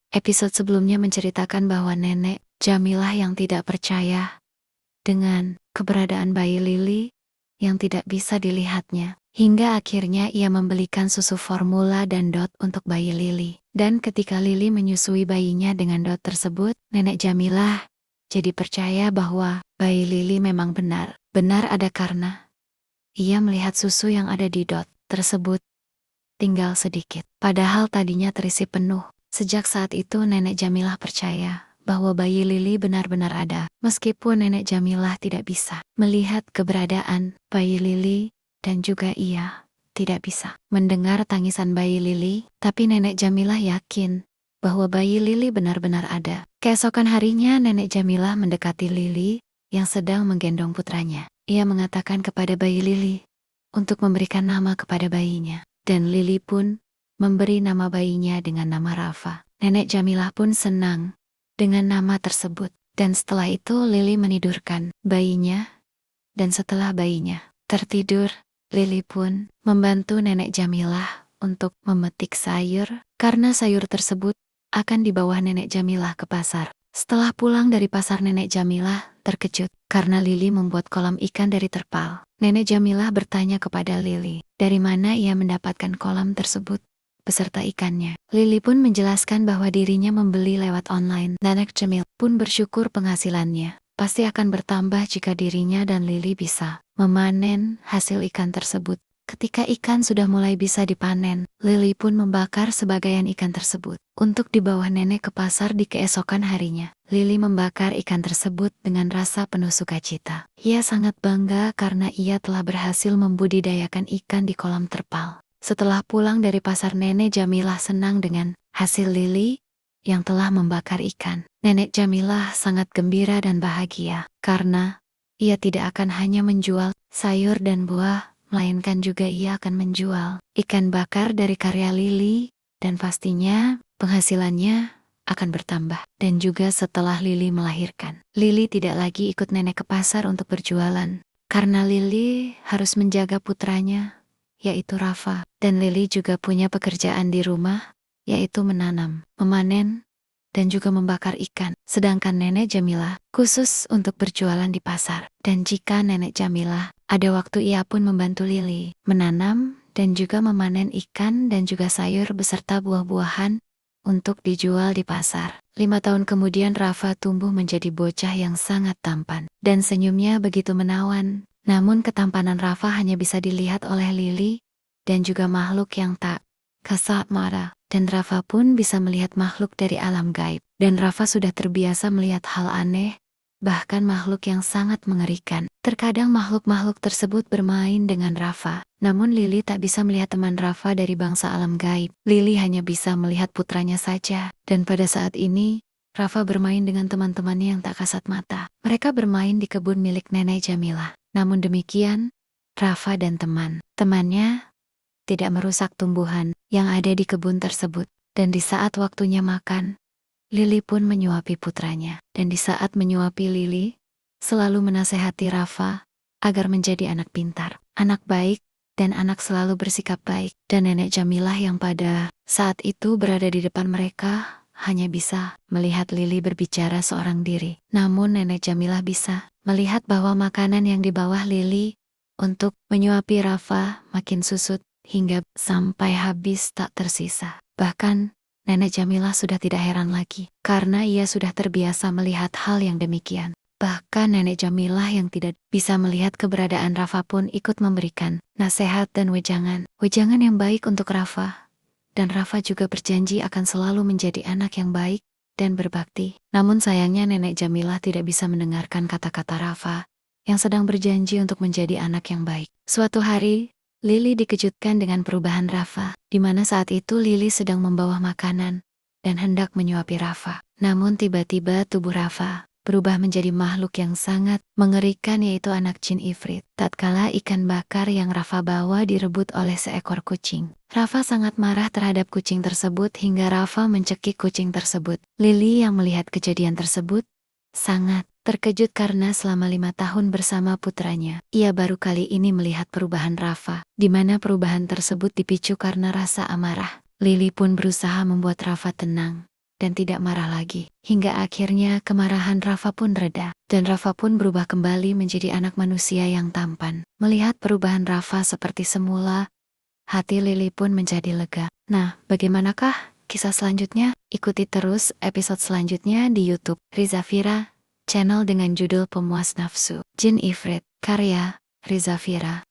Episode sebelumnya menceritakan bahwa nenek Jamilah yang tidak percaya dengan keberadaan bayi Lili yang tidak bisa dilihatnya. Hingga akhirnya ia membelikan susu formula dan dot untuk bayi Lili. Dan ketika Lili menyusui bayinya dengan dot tersebut, nenek Jamilah jadi percaya bahwa bayi Lili memang benar ada karena ia melihat susu yang ada di dot tersebut tinggal sedikit. Padahal tadinya terisi penuh. Sejak saat itu nenek Jamilah percaya bahwa bayi Lili benar-benar ada. Meskipun nenek Jamilah tidak bisa melihat keberadaan bayi Lili dan juga ia tidak bisa mendengar tangisan bayi Lili, tapi nenek Jamilah yakin bahwa bayi Lili benar-benar ada. Keesokan harinya nenek Jamilah mendekati Lili yang sedang menggendong putranya. Ia mengatakan kepada bayi Lili untuk memberikan nama kepada bayinya. Dan Lili pun memberi nama bayinya dengan nama Rafa. Nenek Jamilah pun senang dengan nama tersebut. Dan setelah itu Lili menidurkan bayinya. Dan setelah bayinya tertidur, Lili pun membantu nenek Jamilah untuk memetik sayur. Karena sayur tersebut akan dibawa nenek Jamilah ke pasar. Setelah pulang dari pasar, nenek Jamilah terkejut karena Lili membuat kolam ikan dari terpal. Nenek Jamilah bertanya kepada Lili, dari mana ia mendapatkan kolam tersebut beserta ikannya. Lili pun menjelaskan bahwa dirinya membeli lewat online. Nenek Jamil pun bersyukur penghasilannya pasti akan bertambah jika dirinya dan Lili bisa memanen hasil ikan tersebut. Ketika ikan sudah mulai bisa dipanen, Lili pun membakar sebagian ikan tersebut untuk dibawa nenek ke pasar di keesokan harinya. Lili membakar ikan tersebut dengan rasa penuh sukacita. Ia sangat bangga karena ia telah berhasil membudidayakan ikan di kolam terpal. Setelah pulang dari pasar, nenek Jamilah senang dengan hasil Lili yang telah membakar ikan. Nenek Jamilah sangat gembira dan bahagia karena ia tidak akan hanya menjual sayur dan buah, melainkan juga ia akan menjual ikan bakar dari karya Lili, dan pastinya penghasilannya akan bertambah. Dan juga setelah Lili melahirkan, Lili tidak lagi ikut nenek ke pasar untuk berjualan, karena Lili harus menjaga putranya, yaitu Rafa. Dan Lili juga punya pekerjaan di rumah, yaitu menanam, memanen, dan juga membakar ikan. Sedangkan nenek Jamilah khusus untuk berjualan di pasar. Dan jika nenek Jamilah ada waktu, ia pun membantu Lili menanam dan juga memanen ikan dan juga sayur beserta buah-buahan untuk dijual di pasar. 5 tahun kemudian Rafa tumbuh menjadi bocah yang sangat tampan dan senyumnya begitu menawan. Namun ketampanan Rafa hanya bisa dilihat oleh Lili dan juga makhluk yang tak kasat mata. Dan Rafa pun bisa melihat makhluk dari alam gaib. Dan Rafa sudah terbiasa melihat hal aneh, bahkan makhluk yang sangat mengerikan. Terkadang makhluk-makhluk tersebut bermain dengan Rafa. Namun Lili tak bisa melihat teman Rafa dari bangsa alam gaib. Lili hanya bisa melihat putranya saja. Dan pada saat ini, Rafa bermain dengan teman-temannya yang tak kasat mata. Mereka bermain di kebun milik nenek Jamilah. Namun demikian, Rafa dan temannya tidak merusak tumbuhan yang ada di kebun tersebut. Dan di saat waktunya makan, Lili pun menyuapi putranya. Dan di saat menyuapi, Lili selalu menasehati Rafa agar menjadi anak pintar, anak baik, dan anak selalu bersikap baik. Dan nenek Jamilah yang pada saat itu berada di depan mereka hanya bisa melihat Lili berbicara seorang diri. Namun nenek Jamilah bisa melihat bahwa makanan yang di bawah Lili untuk menyuapi Rafa makin susut hingga sampai habis tak tersisa. Bahkan nenek Jamilah sudah tidak heran lagi karena ia sudah terbiasa melihat hal yang demikian. Bahkan nenek Jamilah yang tidak bisa melihat keberadaan Rafa pun ikut memberikan nasihat dan wejangan yang baik untuk Rafa. Dan Rafa juga berjanji akan selalu menjadi anak yang baik dan berbakti. Namun sayangnya nenek Jamilah tidak bisa mendengarkan kata-kata Rafa yang sedang berjanji untuk menjadi anak yang baik. Suatu hari, Lili dikejutkan dengan perubahan Rafa, di mana saat itu Lili sedang membawa makanan dan hendak menyuapi Rafa. Namun tiba-tiba tubuh Rafa berubah menjadi makhluk yang sangat mengerikan, yaitu anak jin ifrit. Tatkala ikan bakar yang Rafa bawa direbut oleh seekor kucing, Rafa sangat marah terhadap kucing tersebut hingga Rafa mencekik kucing tersebut. Lili yang melihat kejadian tersebut sangat terkejut karena selama 5 tahun bersama putranya, ia baru kali ini melihat perubahan Rafa, di mana perubahan tersebut dipicu karena rasa amarah. Lili pun berusaha membuat Rafa tenang dan tidak marah lagi. Hingga akhirnya kemarahan Rafa pun reda, dan Rafa pun berubah kembali menjadi anak manusia yang tampan. Melihat perubahan Rafa seperti semula, hati Lily pun menjadi lega. Nah, bagaimanakah kisah selanjutnya? Ikuti terus episode selanjutnya di YouTube Riza Fira, channel dengan judul Pemuas Nafsu. Jin Ifrit, karya Riza Fira.